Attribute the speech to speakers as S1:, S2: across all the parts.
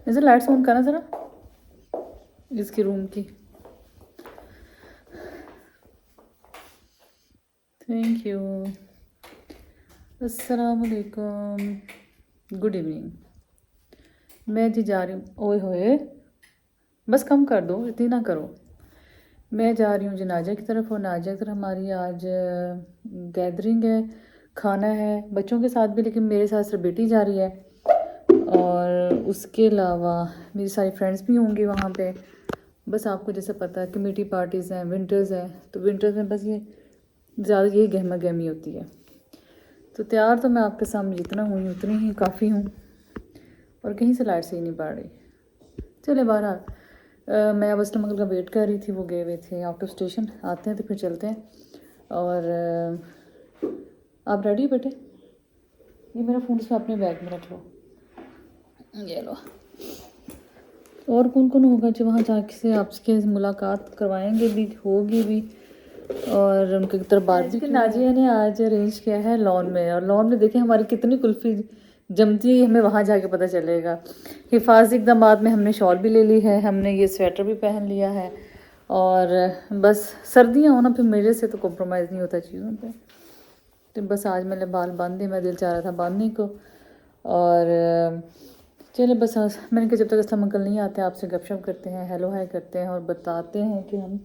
S1: اسے lights on کرنا ذرا اس کی روم کی. Thank you. السلام علیکم. Good evening. میں جی جا رہی ہوں. اوئے ہوئے بس کم کر دو، اتنی نہ کرو. میں جا رہی ہوں جی ناجا کی طرف، اور ناجا کی طرف ہماری آج گیدرنگ ہے، کھانا ہے بچوں کے ساتھ بھی، لیکن میرے ساتھ صرف بیٹی جا رہی ہے، اور اس کے علاوہ میری ساری فرینڈس بھی ہوں گی وہاں پہ. بس آپ کو جیسے پتہ ہے کمیٹی پارٹیز ہیں، ونٹرز ہیں، تو ونٹرز میں بس یہ زیادہ یہی گہما گہمی ہوتی ہے. تو تیار تو میں آپ کے سامنے جتنا ہوئی اتنی ہی کافی ہوں، اور کہیں سے لائٹ صحیح نہیں پڑ رہی. چلے بہرحال میں اب اسلم انکل کا ویٹ کر رہی تھی، وہ گئے ہوئے تھے آؤٹ آف اسٹیشن. آتے ہیں تو پھر چلتے ہیں. اور آپ ریڈی ہو بیٹے؟ یہ میرا فون اس میں اپنے بیگ میں رکھ لو. یہ لو. اور کون کون ہوگا جو وہاں جا کے آپ سے ملاقات کروائیں گے بھی، ہوگی بھی، اور ان کی طرف بات بھی. ناجیہ نے آج ارینج کیا ہے لان میں، اور لان میں دیکھیں ہماری کتنی کلفی جمتی ہے، ہمیں وہاں جا کے پتہ چلے گا. حفاظتی اقدامات میں ہم نے شال بھی لے لی ہے، ہم نے یہ سویٹر بھی پہن لیا ہے، اور بس سردیاں ہونا پھر میرے سے تو کمپرومائز نہیں ہوتا چیزوں پہ. تو بس آج میں نے بال باندھے، میں دل چاہ رہا تھا باندھنے کو. اور چلے بس میں نے کہا جب تک اسلم انکل نہیں آتے آپ سے گپ شپ کرتے ہیں، ہیلو ہائی کرتے ہیں، اور بتاتے ہیں کہ ہم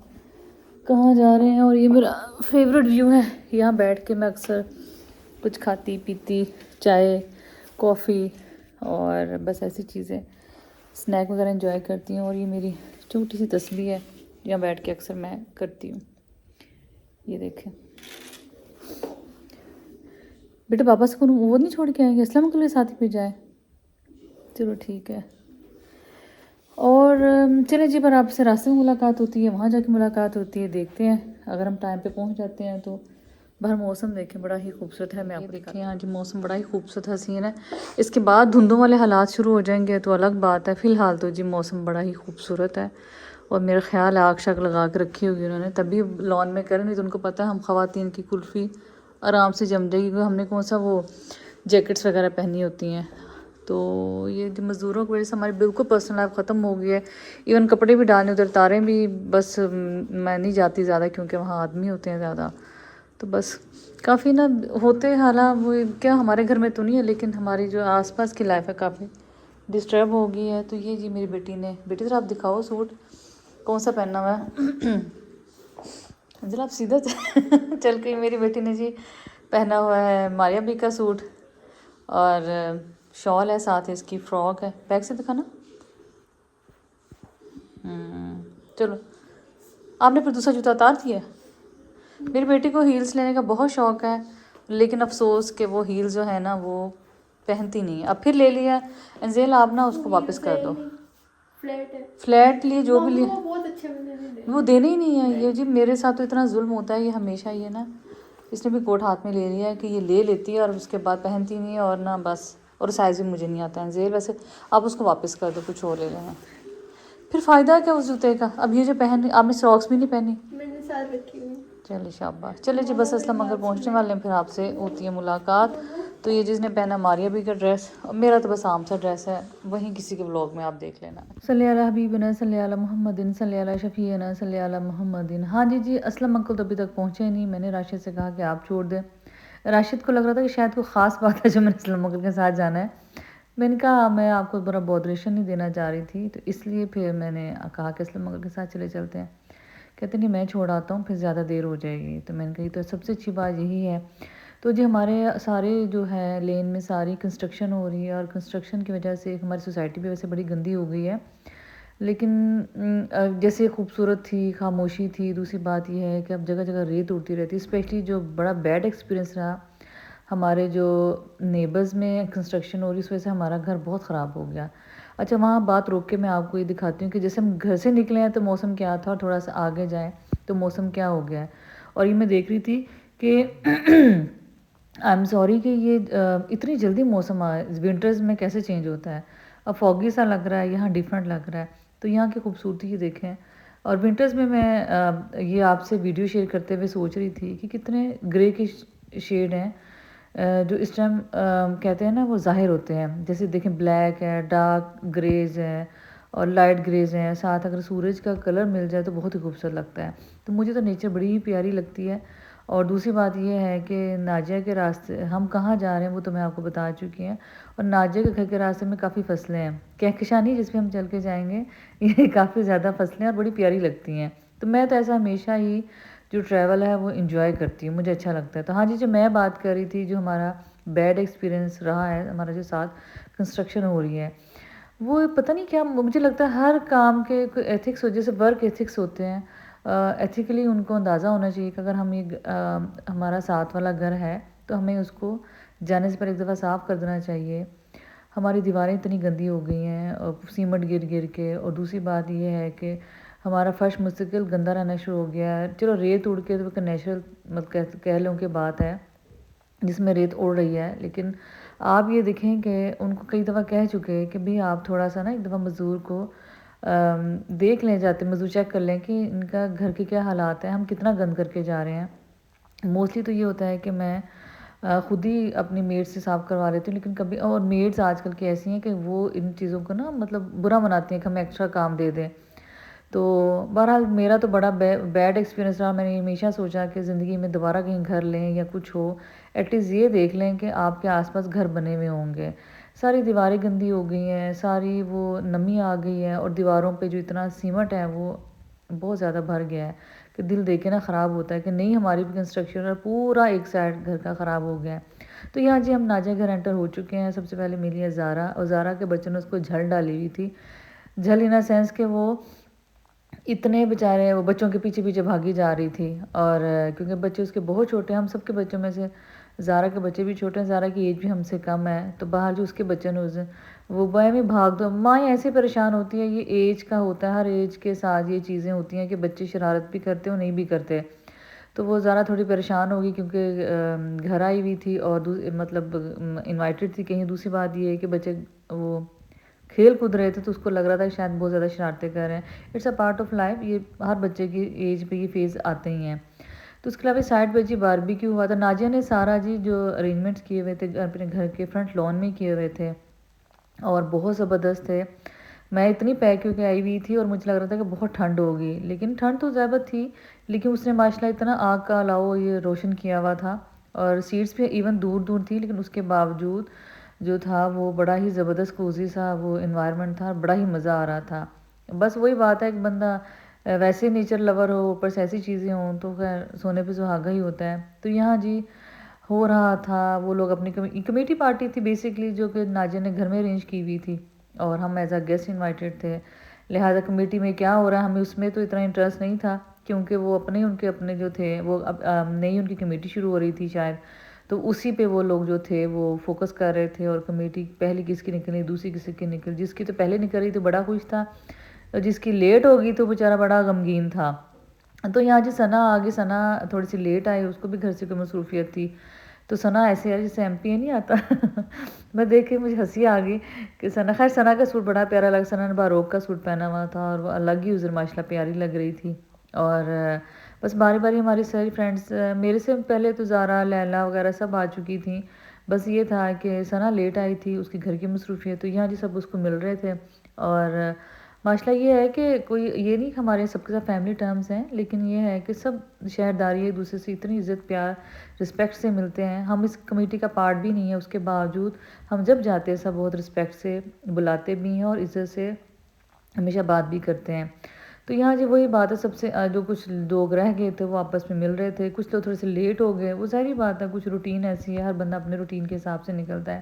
S1: کہاں جا رہے ہیں. اور یہ میرا فیوریٹ ویو ہے، یہاں بیٹھ کے میں اکثر کچھ کھاتی پیتی، چائے کافی اور بس ایسی چیزیں اسنیک وغیرہ انجوائے کرتی ہوں. اور یہ میری چھوٹی سی تسبیح ہے، یہاں بیٹھ کے اکثر میں کرتی ہوں. یہ دیکھیں بیٹا، پاپا سے وہ نہیں چھوڑ کے آئیں گے؟ اسلم انکل کے ساتھ ہی پہ جائیں. چلو ٹھیک ہے. اور چلیں جی، پر آپ سے راستے میں ملاقات ہوتی ہے، وہاں جا کے ملاقات ہوتی ہے. دیکھتے ہیں اگر ہم ٹائم پہ پہنچ جاتے ہیں تو. باہر موسم دیکھیں بڑا ہی خوبصورت ہے. میں آپ کو دیکھیں ہاں جی، موسم بڑا ہی خوبصورت حسین ہے. اس کے بعد دھندوں والے حالات شروع ہو جائیں گے تو الگ بات ہے. فی الحال تو جی موسم بڑا ہی خوبصورت ہے، اور میرا خیال ہے آگ شاگ لگا کے رکھی ہوگی انہوں نے، تبھی لان میں کریں. نہیں تو ان کو پتہ ہے ہم خواتین کی کلفی آرام سے جم جائے گی، کیونکہ ہم نے کون سا وہ جیکٹس وغیرہ پہنی ہوتی ہیں. تو یہ جو مزدوروں کی وجہ سے ہماری بالکل پرسنل لائف ختم ہو گئی ہے. ایون کپڑے بھی ڈالنے ادھر تاریں بھی بس میں نہیں جاتی زیادہ، کیونکہ وہاں آدمی ہوتے ہیں زیادہ. تو بس کافی نا ہوتے حالات وہ کیا ہمارے گھر میں تو نہیں ہے، لیکن ہماری جو آس پاس کی لائف ہے کافی ڈسٹرب ہو گئی ہے. تو یہ جی میری بیٹی نے، بیٹی ذرا آپ دکھاؤ سوٹ کون سا پہننا ہوا ہے. ذرا آپ سیدھا چل کے. میری بیٹی نے جی پہنا ہوا ہے ماریا بی کا سوٹ، اور شال ہے ساتھ، اس کی فراک ہے. بیک سے دکھانا. چلو آپ نے پھر دوسرا جوتا اتار دیا. میری بیٹی کو ہیلس لینے کا بہت شوق ہے، لیکن افسوس کہ وہ ہیلز جو ہے نا وہ پہنتی نہیں ہے. اب پھر لے لیا. انزیل آپ نا اس کو واپس کر دو. فلیٹ لیے جو بھی لیے وہ دینے ہی نہیں ہے. یہ جی میرے ساتھ تو اتنا ظلم ہوتا ہے، یہ ہمیشہ یہ نا اس نے بھی کوٹ ہاتھ میں لے لیا ہے کہ یہ لے لیتی ہے اور اس کے بعد پہنتی نہیں ہے، اور نہ بس، اور سائز بھی مجھے نہیں آتا ہے. انزیل ویسے آپ اس کو واپس کر دو، کچھ اور لے لینا. پھر فائدہ کیا اس جوتے کا؟ اب یہ جو پہن آپ نے ساکس بھی نہیں پہنی.
S2: میں نے ساتھ رکھی ہوئی.
S1: چلے شاباش. چلے جی بس اسلم انکل پہنچنے والے ہیں، پھر آپ سے ہوتی ہے ملاقات. تو یہ جس نے پہنا ماریا بی کا ڈریس، میرا تو بس عام سا ڈریس ہے، وہیں کسی کے بلاگ میں آپ دیکھ لینا. صلی علی حبیبنا صلی علی محمد صلی علی شفیعنا صلی علی محمد. ہاں جی اسلم انکل تو ابھی تک پہنچے نہیں. میں نے راشد سے کہا کہ آپ چھوڑ دیں. راشد کو لگ رہا تھا کہ شاید کوئی خاص بات ہے جو میں نے اسلم انکل کے ساتھ جانا ہے. میں نے کہا میں آپ کو برا بودریشن نہیں دینا چاہ رہی تھی، تو اس لیے پھر میں نے کہا کہ اسلم انکل کے ساتھ چلتے ہیں. کہتے نہیں میں چھوڑ آتا ہوں، پھر زیادہ دیر ہو جائے گی. تو میں نے کہی تو سب سے اچھی بات یہی ہے. تو جی ہمارے سارے جو ہے لین میں ساری کنسٹرکشن ہو رہی ہے، اور کنسٹرکشن کی وجہ سے ہماری سوسائٹی بھی ویسے بڑی گندی ہو گئی ہے. لیکن جیسے خوبصورت تھی، خاموشی تھی. دوسری بات یہ ہے کہ اب جگہ جگہ ریت اڑتی رہتی. اسپیشلی جو بڑا بیڈ ایکسپیرینس رہا ہمارے جو نیبرز میں کنسٹرکشن ہو رہی، اس وجہ سے ہمارا گھر بہت خراب ہو گیا. اچھا وہاں بات روک کے میں آپ کو یہ دکھاتی ہوں کہ جیسے ہم گھر سے نکلے ہیں تو موسم کیا تھا، اور تھوڑا سا آگے جائیں تو موسم کیا ہو گیا ہے. اور یہ میں دیکھ رہی تھی کہ آئی ایم سوری کہ یہ اتنی جلدی موسم ونٹرز میں کیسے چینج ہوتا ہے. اب فوگی سا لگ رہا ہے، یہاں ڈیفرنٹ لگ رہا ہے. تو یہاں کی خوبصورتی یہ دیکھیں. اور ونٹرز میں یہ آپ سے ویڈیو شیئر کرتے ہوئے سوچ رہی تھی کہ کتنے گرے کے شیڈ ہیں جو اس ٹائم کہتے ہیں نا وہ ظاہر ہوتے ہیں. جیسے دیکھیں بلیک ہے، ڈارک گریز ہے اور لائٹ گریز ہیں، ساتھ اگر سورج کا کلر مل جائے تو بہت ہی خوبصورت لگتا ہے. تو مجھے تو نیچر بڑی ہی پیاری لگتی ہے. اور دوسری بات یہ ہے کہ ناجیہ کے راستے ہم کہاں جا رہے ہیں وہ تو میں آپ کو بتا چکی ہیں. اور ناجیہ کے گھر کے راستے میں کافی فصلیں ہیں، کہکشانی جس پہ ہم چل کے جائیں گے، یہ کافی زیادہ فصلیں اور بڑی پیاری لگتی ہیں. تو میں تو ایسا ہمیشہ ہی جو ٹریول ہے وہ انجوائے کرتی ہوں، مجھے اچھا لگتا ہے. تو ہاں جی، جو میں بات کر رہی تھی، جو ہمارا بیڈ ایکسپیرئنس رہا ہے ہمارا جو ساتھ کنسٹرکشن ہو رہی ہے، وہ پتہ نہیں کیا مجھے لگتا ہے ہر کام کے کوئی ایتھکس ہو، جیسے ورک ایتھکس ہوتے ہیں، ایتھیکلی ان کو اندازہ ہونا چاہیے کہ اگر ہم یہ ہمارا ساتھ والا گھر ہے تو ہمیں اس کو جانے سے پہلے ایک دفعہ صاف کر دینا چاہیے. ہماری دیواریں اتنی گندی ہو گئی ہیں اور سیمنٹ گر گر کے. اور دوسری بات یہ ہے کہ ہمارا فرش مستقل گندا رہنا شروع ہو گیا ہے. چلو ریت اڑ کے تو ایک نیچرل کہہ لوں کہ بات ہے جس میں ریت اڑ رہی ہے، لیکن آپ یہ دیکھیں کہ ان کو کئی دفعہ کہہ چکے کہ بھئی آپ تھوڑا سا نا ایک دفعہ مزدور کو دیکھ لیں، جاتے مزدور چیک کر لیں کہ ان کا گھر کے کیا حالات ہیں، ہم کتنا گند کر کے جا رہے ہیں. موسٹلی تو یہ ہوتا ہے کہ میں خود ہی اپنی میڈ سے صاف کروا لیتی ہوں، لیکن کبھی اور میڈس آج کل کی ایسی ہیں کہ وہ ان چیزوں کو نا مطلب برا مناتی ہیں کہ ہمیں ایکسٹرا کام دے دیں. تو بہرحال میرا تو بڑا بیڈ ایکسپیرئنس رہا. میں نے ہمیشہ سوچا کہ زندگی میں دوبارہ کہیں گھر لیں یا کچھ ہو، ایٹ لیسٹ یہ دیکھ لیں کہ آپ کے آس پاس گھر بنے ہوئے ہوں گے. ساری دیواریں گندی ہو گئی ہیں، ساری وہ نمی آ گئی ہے، اور دیواروں پہ جو اتنا سیمنٹ ہے وہ بہت زیادہ بھر گیا ہے کہ دل دیکھ کے نا خراب ہوتا ہے کہ نہیں ہماری بھی کنسٹرکشن اور پورا ایک سائڈ گھر کا خراب ہو گیا ہے. تو یہاں جی ہم ناجیہ گھر انٹر ہو چکے ہیں. سب سے پہلے ملی ہے زارا، اور زارا کے بچوں نے اس کو جھل ڈالی ہوئی تھی. جھل ان سینس کہ وہ اتنے بیچارے وہ بچوں کے پیچھے پیچھے بھاگی جا رہی تھی. اور کیونکہ بچے اس کے بہت چھوٹے ہیں، ہم سب کے بچوں میں سے زارا کے بچے بھی چھوٹے ہیں، زارا کی ایج بھی ہم سے کم ہے. تو باہر جو اس کے بچے نے اس دن وہ بائیں میں بھاگ دو، ماں ایسے پریشان ہوتی ہے. یہ ایج کا ہوتا ہے، ہر ایج کے ساتھ یہ چیزیں ہوتی ہیں کہ بچے شرارت بھی کرتے ہیں اور نہیں بھی کرتے. تو وہ زارا تھوڑی پریشان ہوگی کیونکہ گھر آئی ہوئی تھی اور مطلب انوائٹڈ تھی کہیں. دوسری بات یہ ہے کہ بچے وہ کھیل کود رہے تھے تو اس کو لگ رہا تھا کہ شاید بہت زیادہ شرارتیں کر رہے ہیں. It's a part of life, یہ ہر بچے کی ایج پہ یہ فیز آتے ہی ہیں. تو اس کے علاوہ سائڈ پہ جی باربیکیو ہوا تھا. ناجیہ نے سارا جی جو ارینجمنٹس کیے ہوئے تھے اپنے گھر کے فرنٹ لان میں کیے ہوئے تھے اور بہت زبردست تھے. میں اتنی پیک ہو کے آئی ہوئی تھی اور مجھے لگ رہا تھا کہ بہت ٹھنڈ ہوگی، لیکن ٹھنڈ تو زیادہ تھی، لیکن اس نے ماشاءاللہ اتنا آگ کا الاؤ یہ روشن کیا ہوا تھا. اور سیٹس بھی ایون دور دور تھی، لیکن اس کے باوجود جو تھا وہ بڑا ہی زبردست کوزی سا وہ انوائرمنٹ تھا، بڑا ہی مزہ آ رہا تھا. بس وہی بات ہے کہ بندہ ویسے نیچر لور ہو، اوپر سے ایسی چیزیں ہوں تو خیر سونے پہ سہاگا ہی ہوتا ہے. تو یہاں جی ہو رہا تھا، وہ لوگ اپنی کمیٹی پارٹی تھی بیسکلی جو کہ ناجیہ نے گھر میں ارینج کی ہوئی تھی اور ہم ایز اے گیسٹ انوائٹڈ تھے. لہٰذا کمیٹی میں کیا ہو رہا ہے ہمیں اس میں تو اتنا انٹرسٹ نہیں تھا، کیونکہ وہ اپنے جو تھے وہ اب نئی ان کی کمیٹی شروع ہو رہی تھی شاید، تو اسی پہ وہ لوگ جو تھے وہ فوکس کر رہے تھے. اور کمیٹی پہلی کس کی نکلی، دوسری کسی کی نکلی. جس کی تو پہلے نکل رہی تو بڑا خوش تھا، اور جس کی لیٹ ہوگی تو بیچارہ بڑا غمگین تھا. تو یہاں جی ثنا آگے، ثنا تھوڑی سی لیٹ آئی، اس کو بھی گھر سے کوئی مصروفیت تھی. تو ثنا ایسے ہے جیسے MP نہیں آتا میں دیکھ کے مجھے ہنسی آ گئی کہ ثنا، خیر ثنا کا سوٹ بڑا پیارا لگا. ثنا نے باروک کا سوٹ پہنا ہوا تھا اور وہ الگ ہی ازر ماشاءاللہ پیاری لگ رہی تھی. اور بس باری باری ہماری ساری فرینڈس میرے سے پہلے تو زارا، لیلا وغیرہ سب آ چکی تھیں. بس یہ تھا کہ ثنا لیٹ آئی تھی، اس کی گھر کی مصروفیت. تو یہاں جی سب اس کو مل رہے تھے. اور ماشاءاللہ یہ ہے کہ کوئی یہ نہیں کہ ہمارے سب کے ساتھ فیملی ٹرمز ہیں، لیکن یہ ہے کہ سب شہرداری ایک دوسرے سے اتنی عزت پیار رسپیکٹ سے ملتے ہیں. ہم اس کمیٹی کا پارٹ بھی نہیں ہے، اس کے باوجود ہم جب جاتے ہیں سب بہت رسپیکٹ سے بلاتے بھی ہیں اور عزت سے ہمیشہ بات بھی کرتے ہیں. تو یہاں جی وہی بات ہے، سب سے جو کچھ لوگ رہ گئے تھے وہ آپس میں مل رہے تھے، کچھ تو تھوڑے سے لیٹ ہو گئے. وہ ظاہری بات ہے، کچھ روٹین ایسی ہے، ہر بندہ اپنے روٹین کے حساب سے نکلتا ہے.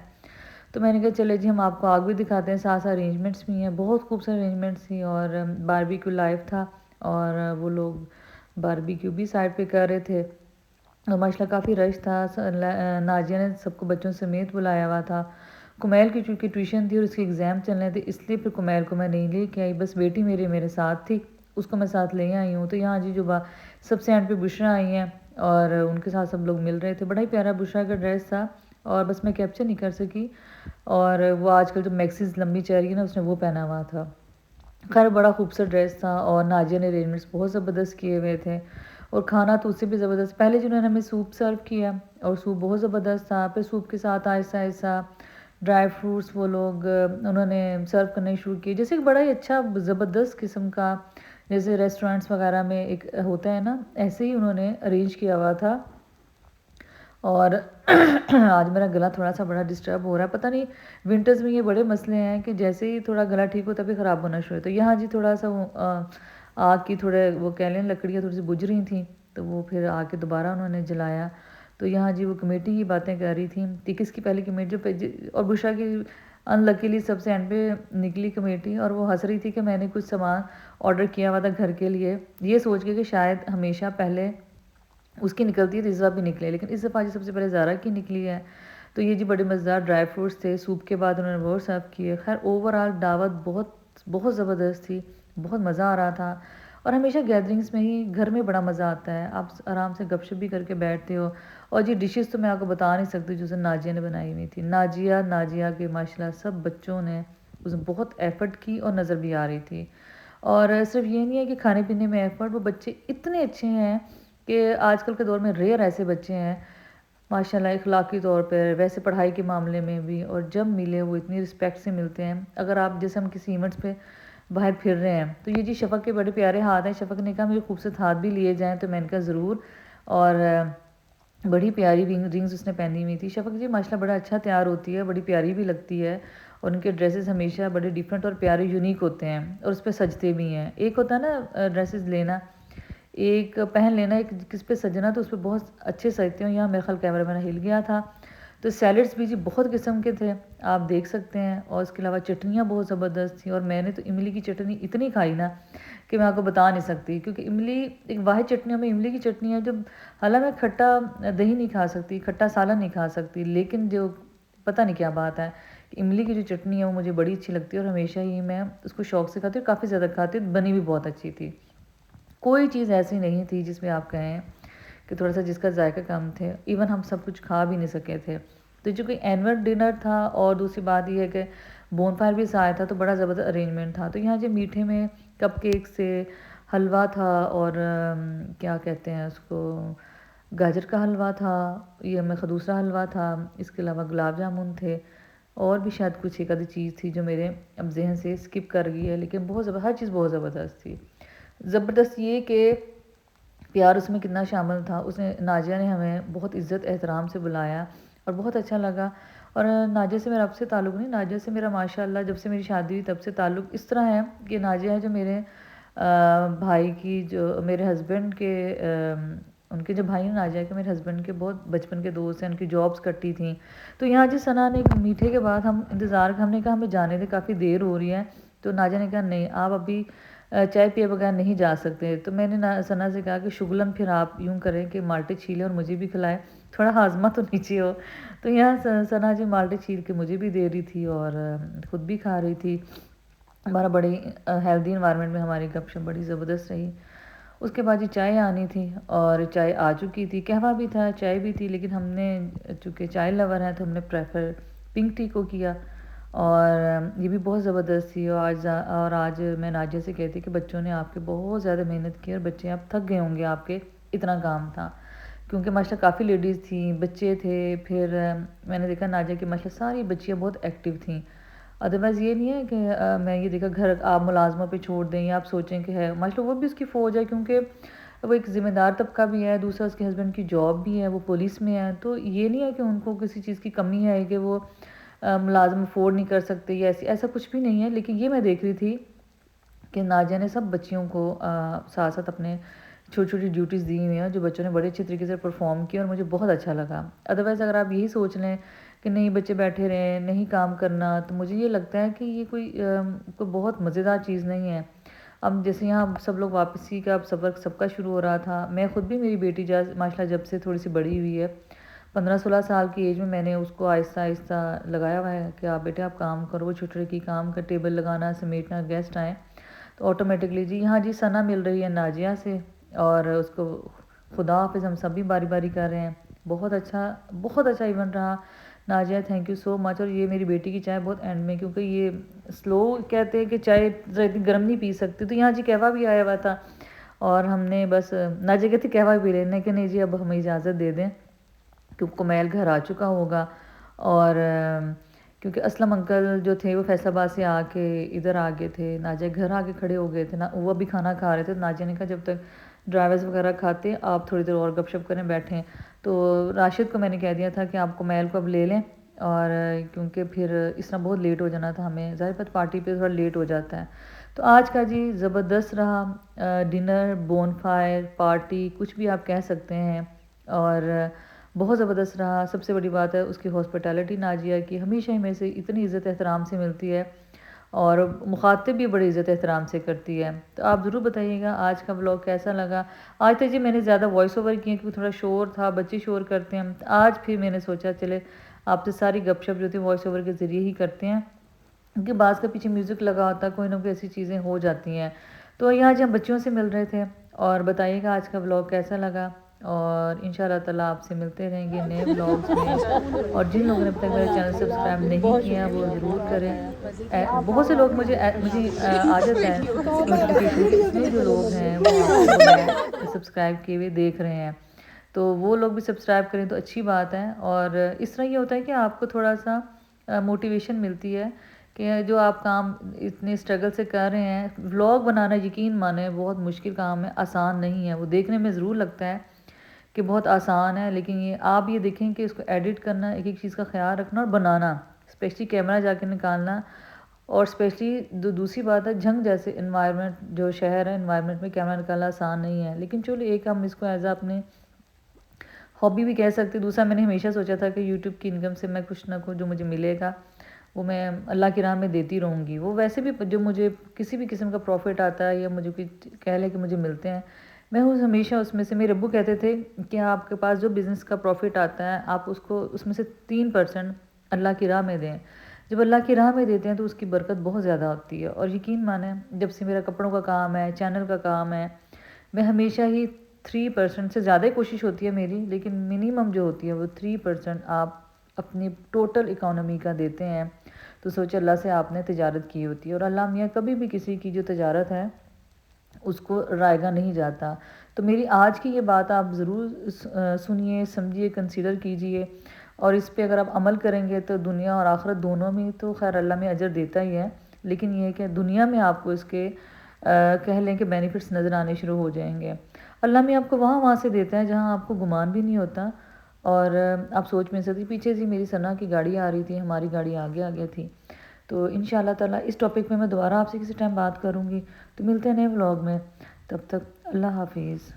S1: تو میں نے کہا چلے جی ہم آپ کو آگ بھی دکھاتے ہیں، ساتھ ساتھ ارینجمنٹس بھی ہیں. بہت خوبصورت ارینجمنٹس تھی اور باربیکیو لائف تھا اور وہ لوگ باربیکیو بھی سائڈ پہ کر رہے تھے. اور ماشاءاللہ کافی رش تھا. ناجیہ نے سب کو بچوں سمیت بلایا ہوا تھا. کمیل کی چونکہ ٹیوشن تھی اور اس کی ایگزام چلنے تھے، اس لیے پھر کمیل کو میں نہیں لے کے آئی. بس بیٹی میرے ساتھ تھی، اس کو میں ساتھ لے آئی ہوں. تو یہاں جی جو سب سے اینڈ پہ بشرا آئی ہیں اور ان کے ساتھ سب لوگ مل رہے تھے. بڑا ہی پیارا بشرا کا ڈریس تھا اور بس میں کیپچر نہیں کر سکی. اور وہ آج کل جو میکسیز لمبی چل رہی ہے نا، اس نے وہ پہنا ہوا تھا. خیر بڑا خوبصورت ڈریس تھا اور ناجیہ نے ارینجمنٹس بہت زبردست کیے ہوئے تھے. اور کھانا تو اس سے بھی زبردست. پہلے جنہوں نے ہمیں سوپ سرو کیا اور سوپ بہت زبردست تھا. پھر سوپ کے ساتھ آہستہ آہستہ ڈرائی فروٹس وہ لوگ انہوں نے سرو کرنے شروع کیے، جیسے کہ بڑا ہی اچھا زبردست قسم کا، جیسے ریسٹورینٹس وغیرہ میں ایک ہوتا ہے نا، ایسے ہی انہوں نے ارینج کیا ہوا تھا. اور آج میرا گلا تھوڑا سا بڑا ڈسٹرب ہو رہا ہے، پتہ نہیں ونٹرز میں یہ بڑے مسئلے ہیں کہ جیسے ہی تھوڑا گلا ٹھیک ہو تبھی خراب ہونا شروع. تو یہاں جی تھوڑا سا آگ کی تھوڑے وہ کہہ لیں لکڑیاں تھوڑی سی بجھ رہی تھیں، تو وہ پھر آ کے دوبارہ انہوں نے جلایا. تو یہاں جی وہ کمیٹی کی باتیں کر رہی تھیں کہ کس کی پہلی کمیٹی اور بشرا کی ان لکیلی سب سے اینڈ پہ نکلی کمیٹی، اور وہ ہنس رہی تھی کہ میں نے کچھ سامان آرڈر کیا ہوا تھا گھر کے لیے، یہ سوچ کے کہ شاید ہمیشہ پہلے اس کی نکلتی ہے تو اس دفعہ بھی نکلے، لیکن اس دفعہ جی سب سے پہلے زارا کی نکلی ہے. تو یہ جی بڑے مزیدار ڈرائی فروٹس تھے. سوپ کے بعد انہوں نے وہ سرو کیے. خیر اوور آل دعوت بہت زبردست تھی، بہت مزہ آ رہا تھا. اور ہمیشہ گیدرنگس میں ہی گھر میں بڑا مزہ آتا ہے، آپ آرام سے گپ شپ بھی کر کے بیٹھتے ہو. اور جی ڈشز تو میں آپ کو بتا نہیں سکتی جو ناجیہ نے بنائی ہوئی تھی. ناجیہ کے ماشاءاللہ سب بچوں نے اس میں بہت ایفرٹ کی اور نظر بھی آ رہی تھی. اور صرف یہ نہیں ہے کہ کھانے پینے میں ایفرٹ، وہ بچے اتنے اچھے ہیں کہ آج کل کے دور میں ریئر ایسے بچے ہیں ماشاءاللہ، اخلاقی طور پر، ویسے پڑھائی کے معاملے میں بھی، اور جب ملے وہ اتنی رسپیکٹ سے ملتے ہیں. اگر آپ جیسے ہم کسی ایونٹس پہ باہر پھر رہے ہیں تو یہ جی شفق کے بڑے پیارے ہاتھ ہیں. شفق نے کہا مجھے خوبصورت ہاتھ بھی لیے جائیں، تو میں نے کہا ضرور. اور بڑی پیاری رنگز اس نے پہنی ہوئی تھی. شفق جی ماشاءاللہ بڑا اچھا تیار ہوتی ہے، بڑی پیاری بھی لگتی ہے، اور ان کے ڈریسز ہمیشہ بڑے ڈیفرنٹ اور پیارے یونیک ہوتے ہیں، اور اس پہ سجتے بھی ہیں. ایک ہوتا ہے نا ڈریسز لینا، ایک پہن لینا، ایک کس پہ سجنا، تو اس پہ بہت اچھے سجتے ہیں. یہاں میرا خیال کیمرہ مین ہل گیا تھا. تو سیلڈس بھی جی بہت قسم کے تھے، آپ دیکھ سکتے ہیں. اور اس کے علاوہ چٹنیاں بہت زبردست تھیں، اور میں نے تو املی کی چٹنی اتنی کھائی نا کہ میں آپ کو بتا نہیں سکتی، کیونکہ املی ایک واحد چٹنیوں میں املی کی چٹنی ہے. جب حالانکہ میں کھٹا دہی نہیں کھا سکتی، کھٹا سالن نہیں کھا سکتی، لیکن جو پتہ نہیں کیا بات ہے کہ املی کی جو چٹنی ہے وہ مجھے بڑی اچھی لگتی ہے، اور ہمیشہ ہی میں اس کو شوق سے کھاتی ہوں، کافی زیادہ کھاتی ہوں. بنی بھی بہت اچھی تھی، کوئی چیز ایسی نہیں تھی جس میں آپ کہیں کہ تھوڑا سا جس کا ذائقہ کم تھے. ایون ہم سب کچھ کھا بھی نہیں سکے تھے. تو جو کوئی اینول ڈنر تھا، اور دوسری بات یہ ہے کہ بون فائر بھی ساتھ تھا، تو بڑا زبردست ارینجمنٹ تھا. تو یہاں جو میٹھے میں کپ کیک سے حلوہ تھا، اور کیا کہتے ہیں اس کو، گاجر کا حلوہ تھا، یہ میں دوسرا حلوہ تھا. اس کے علاوہ گلاب جامن تھے، اور بھی شاید کچھ ایک آدھی چیز تھی جو میرے اب ذہن سے اسکپ کر گئی ہے، لیکن ہر چیز بہت زبردست تھی. زبردست یہ کہ پیار اس میں کتنا شامل تھا. اس نے ناجیہ نے ہمیں بہت عزت احترام سے بلایا، اور بہت اچھا لگا. اور ناجیہ سے میرا اب سے تعلق نہیں، ناجیہ سے میرا ماشاءاللہ جب سے میری شادی ہوئی تب سے تعلق اس طرح ہے کہ ناجیہ ہے جو میرے بھائی کی، جو میرے ہسبینڈ کے ان کے جو بھائی ہیں ناجیہ کے، میرے ہسبینڈ کے بہت بچپن کے دوست ہیں، ان کی جابس کٹی تھیں. تو یہاں جی ثنا نے میٹھے کے بعد ہم انتظار، ہم نے کہا ہمیں جانے دے، کافی دیر ہو رہی ہے. تو ناجیہ نے کہا نہیں آپ ابھی چائے پیے بغیر نہیں جا سکتے. تو میں نے ثنا سے کہا کہ شغلاً پھر آپ یوں کریں کہ مالٹے چھیلیں اور مجھے بھی کھلائیں، تھوڑا ہاضمہ تو نیچے ہو. تو یہاں ثنا جی مالٹے چھیل کے مجھے بھی دے رہی تھی اور خود بھی کھا رہی تھی. ہمارا بڑی ہیلدی انوائرمنٹ میں ہماری گپ شپ بڑی زبردست رہی. اس کے بعد جی چائے آنی تھی، اور چائے آ چکی تھی، قہوہ بھی تھا، چائے بھی تھی، لیکن ہم نے چونکہ چائے لور ہیں تو ہم نے پریفر پنک ٹی کو کیا. اور یہ بھی بہت زبردست تھی. اور آج میں ناجیہ سے کہتی کہ بچوں نے آپ کے بہت زیادہ محنت کی، اور بچے اب تھک گئے ہوں گے آپ کے، اتنا کام تھا. کیونکہ ماشاءاللہ کافی لیڈیز تھیں، بچے تھے. پھر میں نے دیکھا ناجیہ کہ ماشاءاللہ ساری بچیاں بہت ایکٹیو تھیں. ادروائز یہ نہیں ہے کہ میں یہ دیکھا گھر آپ ملازموں پہ چھوڑ دیں یا آپ سوچیں کہ ہے، ماشاءاللہ وہ بھی اس کی فوج ہے، کیونکہ وہ ایک ذمہ دار طبقہ بھی ہے. دوسرا اس کے ہسبینڈ کی جاب بھی ہے، وہ پولیس میں ہے. تو یہ نہیں ہے کہ ان کو کسی چیز کی کمی ہے کہ وہ ملازم افورڈ نہیں کر سکتے، یا ایسا کچھ بھی نہیں ہے. لیکن یہ میں دیکھ رہی تھی کہ ناجیہ نے سب بچیوں کو ساتھ ساتھ اپنے چھوٹی چھوٹی ڈیوٹیز دی ہوئی ہیں، جو بچوں نے بڑے اچھے طریقے سے پرفارم کیا، اور مجھے بہت اچھا لگا. ادروائز اگر آپ یہی سوچ لیں کہ نہیں بچے بیٹھے رہیں، نہیں کام کرنا، تو مجھے یہ لگتا ہے کہ یہ کوئی بہت مزیدار چیز نہیں ہے. اب جیسے یہاں سب لوگ واپسی کا اب سبق سب کا شروع ہو رہا تھا. میں خود بھی، میری بیٹی ماشاءاللہ جب سے تھوڑی سی بڑی ہوئی ہے، 15-16 سال کی ایج میں نے اس کو آہستہ آہستہ لگایا ہوا ہے کہ آپ بیٹے آپ کام کرو. وہ چھوٹے کی کام کا ٹیبل لگانا، سمیٹنا، گیسٹ آئیں تو آٹومیٹکلی جی یہاں جی ثنا مل رہی ہے ناجیہ سے، اور اس کو خدا حافظ ہم سب بھی باری باری کر رہے ہیں. بہت اچھا ایونٹ رہا. ناجیہ تھینک یو سو مچ. اور یہ میری بیٹی کی چائے بہت اینڈ میں، کیونکہ یہ سلو کہتے ہیں کہ چائے اتنی گرم نہیں پی سکتی، تو یہاں جی قہوہ بھی آیا ہوا تھا. اور ہم نے بس ناجیہ کہتی قہوہ پی لینے کہ نہیں جی اب ہمیں اجازت دے دیں، کیونکہ کمیل گھر آ چکا ہوگا، اور کیونکہ اسلم انکل جو تھے وہ فیصل آباد سے آ کے ادھر آ گئے تھے، ناجیہ گھر آ کے کھڑے ہو گئے تھے نا، وہ بھی کھانا کھا رہے تھے، ناجیہ نے کہا جب تک ڈرائیورز وغیرہ کھاتے آپ تھوڑی دیر اور گپ شپ کریں بیٹھیں، تو راشد کو میں نے کہہ دیا تھا کہ آپ کمیل کو اب لے لیں، اور کیونکہ پھر اس طرح بہت لیٹ ہو جانا تھا ہمیں، ظاہر بات پارٹی پہ تھوڑا لیٹ ہو جاتا ہے۔ تو آج کا جی زبردست رہا ڈنر، بون فائر پارٹی، کچھ بھی آپ کہہ سکتے ہیں، اور بہت زبردست رہا۔ سب سے بڑی بات ہے اس کی ہاسپٹیلٹی ناجیہ کی ہمیشہ ہی میں سے اتنی عزت احترام سے ملتی ہے، اور مخاطب بھی بڑی عزت احترام سے کرتی ہے۔ تو آپ ضرور بتائیے گا آج کا ولاگ کیسا لگا۔ آج تک جی میں نے زیادہ وائس اوور کیے کیونکہ تھوڑا شور تھا، بچے شور کرتے ہیں، آج پھر میں نے سوچا چلے آپ سے ساری گپ شپ جو تھی وائس اوور کے ذریعے ہی کرتے ہیں، کیونکہ بعض کا پیچھے میوزک لگا ہوتا ہے، کوئی نہ کوئی ایسی چیزیں ہو جاتی ہیں۔ تو یہ آج ہم بچوں سے مل رہے تھے، اور بتائیے گا آج کا ولاگ کیسا لگا، اور انشاءاللہ تعالیٰ آپ سے ملتے رہیں گے نئے ولاگز میں، اور جن لوگوں نے اب تک میرا چینل سبسکرائب نہیں کیا وہ ضرور کریں۔ بہت سے لوگ مجھے عادت ہے نوٹیفیکیشن کی، اتنے جو لوگ ہیں وہ آپ کو سبسکرائب کیے ہوئے دیکھ رہے ہیں، تو وہ لوگ بھی سبسکرائب کریں تو اچھی بات ہے، اور اس طرح یہ ہوتا ہے کہ آپ کو تھوڑا سا موٹیویشن ملتی ہے کہ جو آپ کام اتنے اسٹرگل سے کر رہے ہیں۔ ولاگ بنانا یقین مانیں بہت مشکل کام ہے، آسان نہیں ہے، وہ دیکھنے میں ضرور لگتا ہے کہ بہت آسان ہے، لیکن یہ آپ یہ دیکھیں کہ اس کو ایڈٹ کرنا، ایک ایک چیز کا خیال رکھنا اور بنانا، اسپیشلی کیمرہ جا کے نکالنا، اور اسپیشلی دوسری بات ہے جھنگ جیسے انوائرمنٹ جو شہر ہے، انوائرمنٹ میں کیمرہ نکالنا آسان نہیں ہے، لیکن چلو ایک ہم اس کو ایز اپنے ہابی بھی کہہ سکتے۔ دوسرا میں نے ہمیشہ سوچا تھا کہ یوٹیوب کی انکم سے میں کچھ نہ کچھ جو مجھے ملے گا وہ میں اللہ کی راہ میں دیتی رہوں گی، وہ ویسے بھی جو مجھے کسی بھی قسم کا پروفٹ آتا ہے یا مجھے کوئی کہہ لے کہ مجھے ملتے ہیں، میں ہمیشہ اس میں سے، میرے ابو کہتے تھے کہ آپ کے پاس جو بزنس کا پروفٹ آتا ہے آپ اس کو اس میں سے 3% اللہ کی راہ میں دیں۔ جب اللہ کی راہ میں دیتے ہیں تو اس کی برکت بہت زیادہ ہوتی ہے، اور یقین مانیں جب سے میرا کپڑوں کا کام ہے، چینل کا کام ہے، میں ہمیشہ ہی 3% سے زیادہ کوشش ہوتی ہے میری، لیکن منیمم جو ہوتی ہے وہ 3% آپ اپنی ٹوٹل اکانومی کا دیتے ہیں، تو سوچے اللہ سے آپ نے تجارت کی ہوتی ہے، اور اللہ میاں کبھی بھی کسی کی جو تجارت ہے اس کو رائے گا نہیں جاتا۔ تو میری آج کی یہ بات آپ ضرور سنیے، سمجھیے، کنسیڈر کیجئے، اور اس پہ اگر آپ عمل کریں گے تو دنیا اور آخرت دونوں میں تو خیر اللہ میں اجر دیتا ہی ہے، لیکن یہ ہے کہ دنیا میں آپ کو اس کے کہہ لیں کہ بینیفٹس نظر آنے شروع ہو جائیں گے۔ اللہ میں آپ کو وہاں سے دیتا ہے جہاں آپ کو گمان بھی نہیں ہوتا، اور آپ سوچ میں سکتی۔ پیچھے سے میری ثنا کی گاڑی آ رہی تھی، ہماری گاڑی آگے آگے تھی، تو انشاءاللہ تعالیٰ اس ٹاپک پہ میں دوبارہ آپ سے کسی ٹائم بات کروں گی، تو ملتے ہیں نئے ولاگ میں، تب تک اللہ حافظ۔